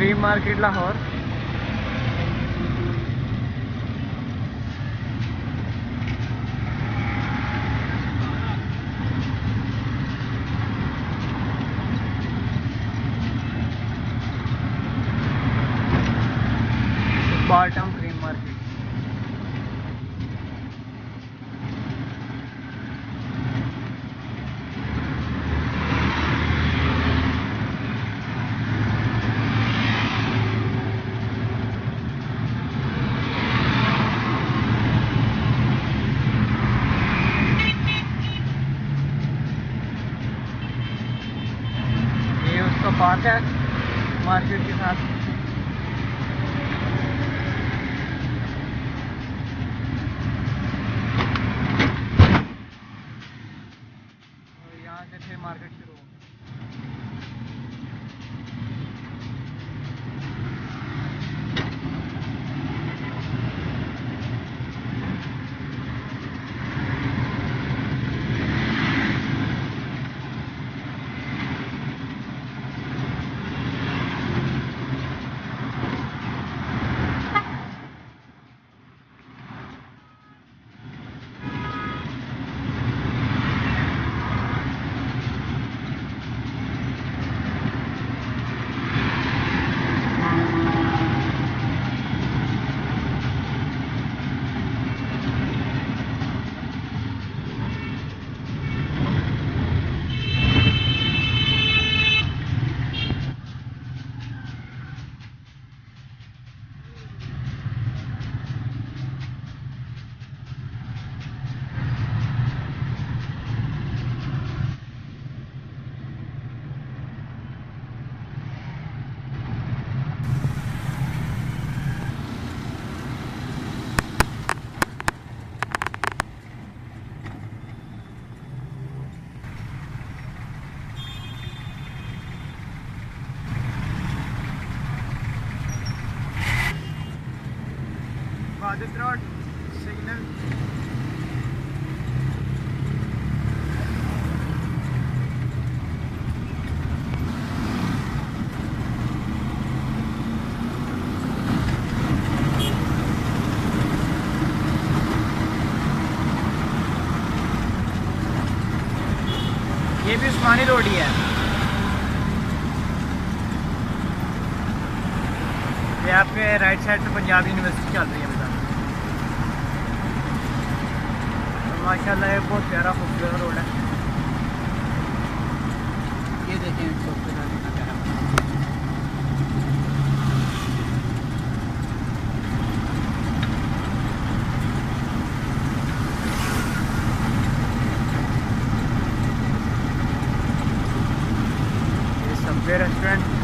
Dream market Lahore. बारटाउन dream market. ये उसका पार्क है मार्केट के साथ। यहाँ से फिर मार्केट शुरू हो। Badis Road signal. ये भी उस्मानी रोड ही है। ये आपके राइट साइड में पंजाब यूनिवर्सिटी चल रही है। माशाल्लाह ये बहुत प्यारा खूबसूरत रोड है। ये देखें ये सबवे रेस्टोरेंट।